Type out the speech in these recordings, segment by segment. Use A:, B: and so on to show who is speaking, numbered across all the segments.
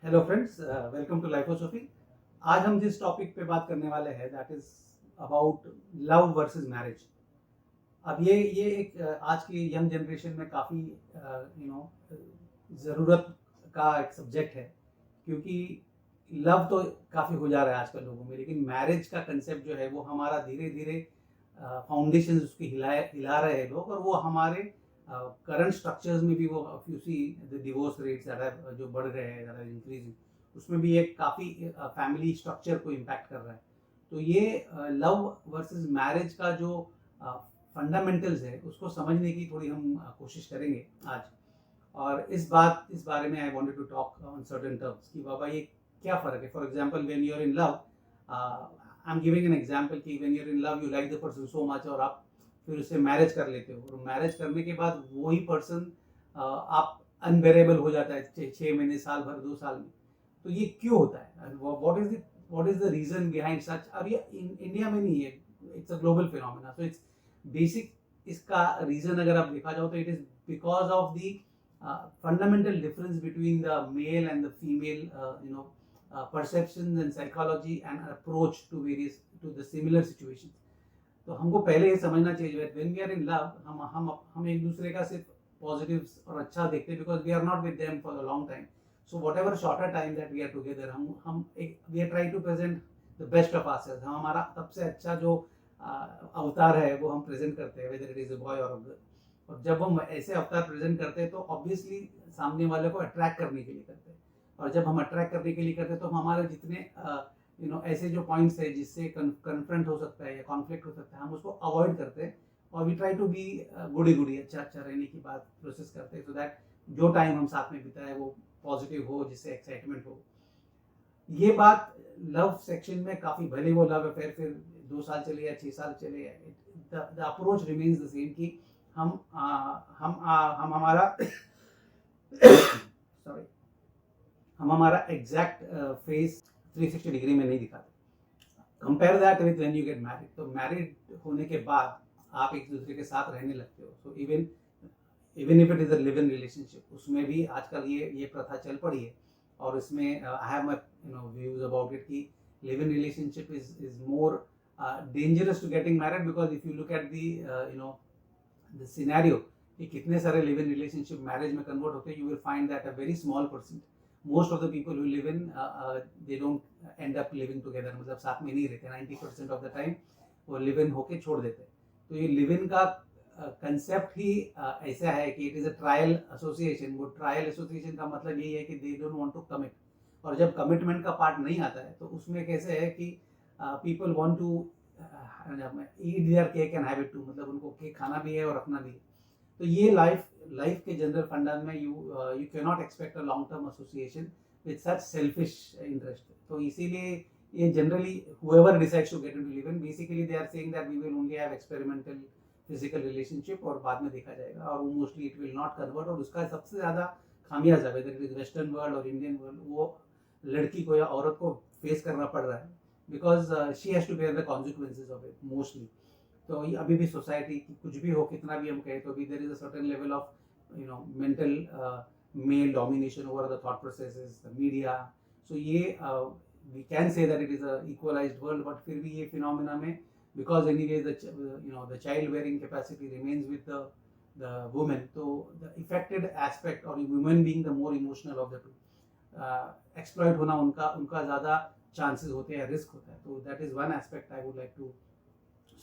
A: Hello friends, welcome to Lifosophy. आज हम जिस टॉपिक पे बात करने वाले हैं that is about love versus marriage. अब ये एक आज की यंग जनरेशन में काफ़ी ज़रूरत का एक सब्जेक्ट है, क्योंकि लव तो काफ़ी हो जा रहा है आजकल लोगों में, लेकिन मैरिज का कंसेप्ट जो है वो हमारा धीरे धीरे फाउंडेशन उसकी हिला रहे हैं लोग, और वो हमारे करंट स्ट्रक्चर्स में भी वो you see the divorce rates जो बढ़ रहे हैं इंक्रीजिंग, उसमें भी एक काफ़ी फैमिली स्ट्रक्चर को इम्पैक्ट कर रहा है। तो ये लव वर्सेस मैरिज का जो फंडामेंटल्स है उसको समझने की थोड़ी हम कोशिश करेंगे आज। और इस बारे में I wanted to talk on certain terms कि बाबा ये क्या फ़र्क है। For example when you are in love, I am giving an example कि when you are in love you like the person so much, और आप फिर उससे मैरिज कर लेते हो, और मैरिज करने के बाद वही पर्सन आप अनबेरेबल हो जाता है 6 महीने, साल भर, 2 साल में। तो ये क्यों होता है? What is the reason behind such? अब ये इंडिया में नहीं है, it's a global phenomena. So it's basic, इसका रीजन अगर आप देखा जाओ तो it is because of the fundamental difference between the male and the female perceptions and psychology and approach to the similar situations. तो हमको पहले ये समझना चाहिए when we are in love, हम एक दूसरे का सिर्फ पॉजिटिव्स और अच्छा देखते हैं, because we are not with them for a long time. So whatever shorter time that we are together, we are try to present the best of ourselves. हम हमारा सबसे अच्छा जो अवतार है वो हम प्रेजेंट करते हैं, whether it is a boy और अ गर्ल। और जब हम ऐसे अवतार प्रेजेंट करते हैं तो ऑब्वियसली सामने वाले को अट्रैक्ट करने के लिए करते हैं, और जब हम अट्रैक्ट करने के लिए करते हैं तो हमारे जितने ऐसे जो पॉइंट्स है जिससे कन्फ्रंट हो सकता है या कॉन्फ्लिक्ट हो सकता है, हम उसको अवॉइड करते हैं, और वी ट्राई टू बी गुडी गुडी, अच्छा अच्छा रहने की बात प्रोसेस करते हैं, सो दैट जो टाइम हम साथ में बिताए वो पॉजिटिव हो, जिससे एक्साइटमेंट हो। ये बात लव सेक्शन में काफ़ी, भले वो लव अफेयर फिर 2 साल चले या 6 साल चले, the approach remains the same कि हम हमारा सॉरी हम हमारा एग्जैक्ट फेस 360 डिग्री में नहीं दिखाते। Compare that with when you get married. तो मैरिड होने के बाद आप एक दूसरे के साथ रहने लगते हो। So even if it is a live in relationship, उसमें भी आजकल ये प्रथा चल पड़ी है, और इसमें I have my views about it कि live in relationship is more dangerous to getting married, because if you look at the scenario कि कितने सारे लिव इन रिलेशनशिप मैरिज में कन्वर्ट होते हैं, you will find that a very small percent, most of the people who live in they don't and up living together, मतलब साथ में नहीं रहते। 90% ऑफ द टाइम वो लिव इन होके छोड़ देते हैं। तो ये लिव इन का कंसेप्ट ही ऐसा है कि it is a trial association. वो ट्रायल एसोसिएशन का मतलब यही है कि they don't want to commit, और जब कमिटमेंट का पार्ट नहीं आता है तो उसमें कैसे है कि people want to eat their cake and have it too, मतलब उनको केक खाना भी है और रखना भी है। तो ये लाइफ के जनरल फंडा में you can not expect a long term association with such selfish interest. तो इसीलिए ये generally whoever decides to get into live in, basically they are saying that we will only have experimental physical relationship और बाद में देखा जाएगा, और वो mostly it will not convert. और उसका सबसे ज़्यादा खामियाजा, whether it is western world और इंडियन वर्ल्ड, वो लड़की को या औरत को फेस करना पड़ रहा है, because she has to bear the consequences of it mostly. तो अभी भी सोसाइटी कुछ भी हो, कितना भी हम कहें, तो भी there is a certain level of mental male domination over the thought processes, the media. So ये we can say that it is a equalized world, but फिर भी ये फिनोमेना में, because anyway the child bearing capacity remains with the woman, so the affected aspect, or women being the more emotional of the two, exploit होना उनका ज़्यादा chances होते हैं, risk होता है। तो that is one aspect I would like to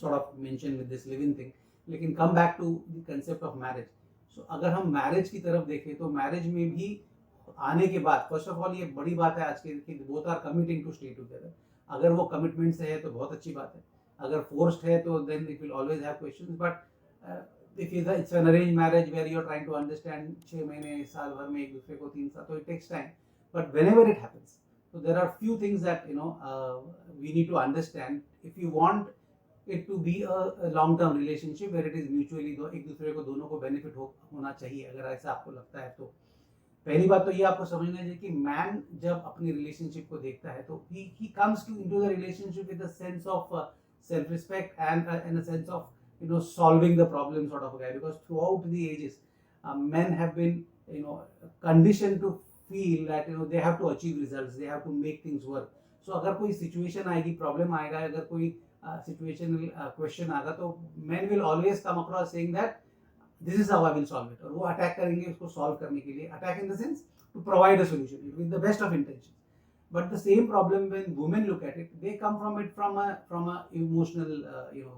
A: sort of mention with this living thing। लेकिन come back to the concept of marriage। so अगर हम marriage की तरफ देखें तो marriage में भी आने के बाद, फर्स्ट ऑफ ऑल ये बड़ी बात है आज के कि both are committing to stay together. अगर वो कमिटमेंट से है तो बहुत अच्छी बात है, अगर फोर्स्ड है तो then it will always have questions. But if it's an arrange marriage where you are trying to understand 6 महीने, साल भर में एक दूसरे को, 3 साल, तो it takes time. But whenever it happens, so there are few things that we need to understand if you want it to be a long term relationship where it is mutually एक दूसरे को, दोनों को benefit होना चाहिए। अगर ऐसा आपको लगता है तो पहली बात तो ये आपको समझना चाहिए कि मैन जब अपनी रिलेशनशिप को देखता है तो he comes to into the relationship with a sense of self respect and a sense of solving the problem sort of a guy, because throughout the ages men have been conditioned to feel that they have to achieve results, they have to make things work. So अगर कोई situation आएगी, problem आएगा, अगर कोई situational question आएगा, तो men will always come across saying that this is how I will solve it, और वो attack करेंगे उसको solve करने के लिए, attack in the sense to provide a solution with the best of intentions. But the same problem when women look at it, they come from it from a emotional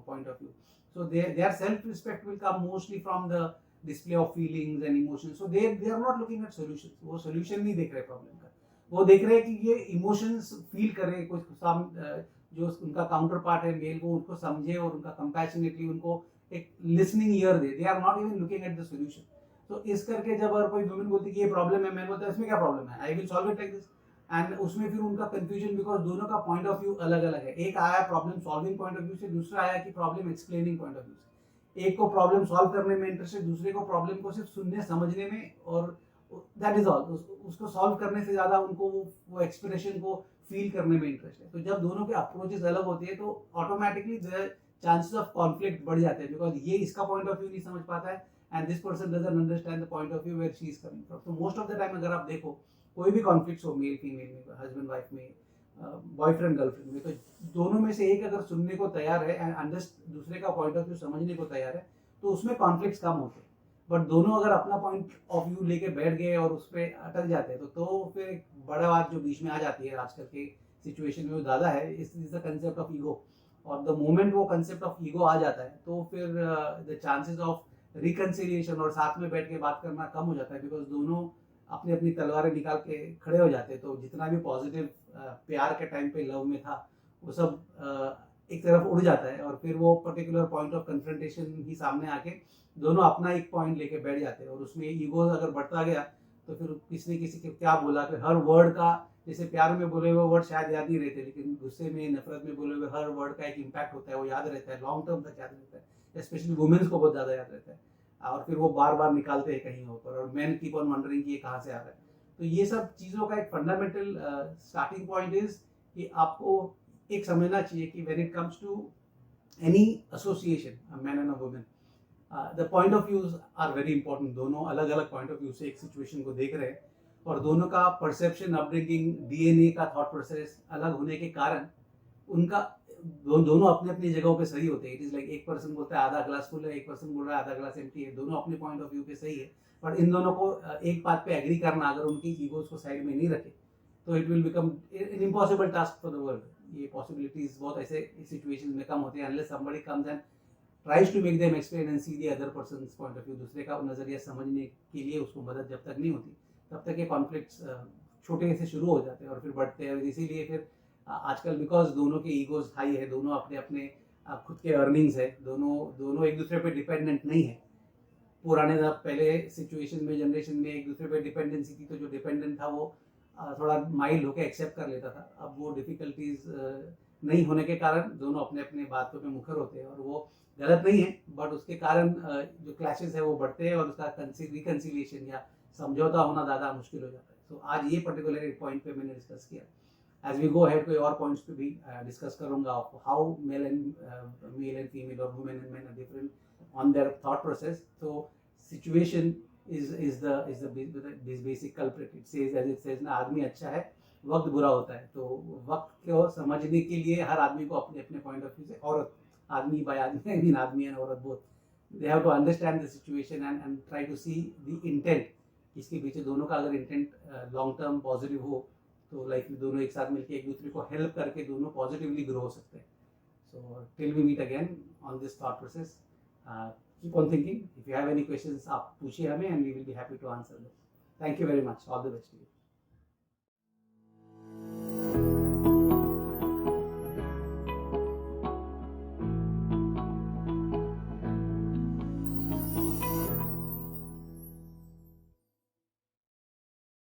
A: point of view. So their self-respect will come mostly from the display of feelings and emotions. So they are not looking at solutions. वो solution नहीं देख रहे problem का, वो देख रहे हैं कि ये emotions feel करे, कुछ जो उनका काउंटर पार्ट है मेल वो उनको समझे और उनका compassionately उनको एक listening ear they. They are not even looking at the solution. तो इस करके जब अगर कोई वुमेन बोलती है कि ये प्रॉब्लम है, मैं बोलता है इसमें क्या प्रॉब्लम है, I will solve it like this. And उसमें फिर उनका कंफ्यूजन, बिकॉज दोनों का पॉइंट ऑफ व्यू अलग अलग है. एक आया problem solving point of view से, दूसरा आया कि problem explaining point of view से. एक को प्रॉब्लम सॉल्व करने में इंटरेस्ट है, दूसरे को प्रॉब्लम को सिर्फ सुनने समझने में, और दैट इज ऑल. उसको सॉल्व करने से ज्यादा उनको वो एक्सप्रेशन को फील करने में इंटरेस्ट है. तो जब दोनों के अप्रोचेस अलग होते हैं तो ऑटोमेटिकली चांसेस ऑफ कॉन्फ्लिक्ट बढ़ जाते हैं, बिकॉज ये इसका पॉइंट ऑफ व्यू नहीं समझ पाता है and this person doesn't understand the point of view where she is coming from. तो मोस्ट ऑफ द टाइम अगर आप देखो कोई भी कॉन्फ्लिक्ट हो, मेल फीमेल में, हस्बैंड वाइफ में, बॉयफ्रेंड गर्लफ्रेंड में, तो दोनों में से एक अगर सुनने को तैयार है एंड दूसरे का पॉइंट ऑफ व्यू समझने को तैयार है, तो उसमें कॉन्फ्लिक्ट्स कम होते हैं. बट दोनों अगर अपना पॉइंट ऑफ व्यू लेके बैठ गए और उस पर अटक जाते हैं, तो फिर एक बड़ा बात जो बीच में आ जाती है आजकल के सिचुएशन में वो ज़्यादा है, is the concept of ego. और द मोमेंट वो कंसेप्ट ऑफ ईगो आ जाता है तो फिर द चांसेस ऑफ रिकन्सिलिएशन और साथ में बैठ के बात करना कम हो जाता है, बिकॉज दोनों अपनी अपनी तलवारें निकाल के खड़े हो जाते हैं. तो जितना भी पॉजिटिव प्यार के टाइम पे लव में था वो सब एक तरफ उड़ जाता है, और फिर वो पर्टिकुलर पॉइंट ऑफ कन्फ्रंटेशन ही सामने आके दोनों अपना एक पॉइंट लेके बैठ जाते हैं. और उसमें ईगो अगर बढ़ता गया तो फिर किसने किसी के क्या बोला, फिर हर वर्ड का, जैसे प्यार में बोले हुए वर्ड शायद याद नहीं रहते, लेकिन गुस्से में नफरत में बोले हुए हर वर्ड का एक इम्पैक्ट होता है, वो याद रहता है, लॉन्ग टर्म तक याद रहता है. स्पेशली वुमेन्स को बहुत ज़्यादा याद रहता है, और फिर वो बार बार निकालते हैं कहीं ऊपर, और मैन कीप ऑन वंडरिंग कि ये कहाँ से आ रहा है. तो ये सब चीज़ों का एक फंडामेंटल स्टार्टिंग पॉइंट इज कि आपको एक समझना चाहिए कि when it comes to any association, a man and a woman, the point of views are very important. दोनों अलग अलग पॉइंट ऑफ व्यू से एक सिचुएशन को देख रहे हैं, और दोनों का परसेप्शन, अपब्रिंगिंग, डीएनए का थॉट प्रोसेस अलग होने के कारण उनका दोनों अपने अपनी जगहों पे सही होते हैं. इट इज लाइक एक पर्सन बोलता है आधा ग्लास फुल है, एक पर्सन बोल रहा है आधा ग्लास एम्प्टी है. दोनों अपने पॉइंट ऑफ व्यू पे सही है, बट इन दोनों को एक बात पे एग्री करना, अगर उनकी ईगोज को साइड में नहीं रखे, तो it will become an impossible task for the world. ये पॉसिबिलिटीज बहुत ऐसे सिचुएशन में कम होते हैं unless somebody comes and tries to make them explain and see the other person's point of view. दूसरे का नजरिया समझने के लिए उसको मदद जब तक नहीं होती, तब तक ये कॉन्फ्लिक्ट्स छोटे से शुरू हो जाते हैं और फिर बढ़ते हैं. इसीलिए फिर आजकल बिकॉज दोनों के ईगोज हाई है, दोनों अपने अपने खुद के अर्निंग्स है, दोनों एक दूसरे पे डिपेंडेंट नहीं है. पुराने पहले सिचुएशन में, जनरेशन में एक दूसरे पे डिपेंडेंसी थी, तो जो डिपेंडेंट था वो थोड़ा माइल्ड होकर एक्सेप्ट कर लेता था. अब वो डिफिकल्टीज नहीं होने के कारण दोनों अपने अपने बातों पे मुखर होते हैं, और वो गलत नहीं है, बट उसके कारण जो क्लैशेस है वो बढ़ते हैं और उसका रिकन्सिलिएशन या समझौता होना ज़्यादा मुश्किल हो जाता है. तो आज ये पर्टिकुलर एक पॉइंट पे मैंने डिस्कस किया. एज वी गो हेड कोई और पॉइंट्स पे भी डिस्कस करूंगा, हाउ मेल एंड फीमेल और women and men are different on their thought process. तो situation is this basic culprit. It says ना, आदमी अच्छा है, वक्त बुरा होता है. तो वक्त को समझने के लिए हर आदमी को अपने अपने पॉइंट ऑफ व्यू से, औरत, आदमी बाय आदमी, आई मीन आदमी एंड औरत both, they have to understand the situation and try to see the intent. इसके पीछे दोनों का अगर इंटेंट लॉन्ग टर्म पॉजिटिव हो, तो लाइक दोनों एक साथ मिलकर एक दूसरे को हेल्प करके दोनों पॉजिटिवली ग्रो हो सकते हैं. So till we meet again on this thought process, keep on thinking. If you have any questions, आप पूछिए हमें and we will be happy to answer them. Thank you very much. All the best to you.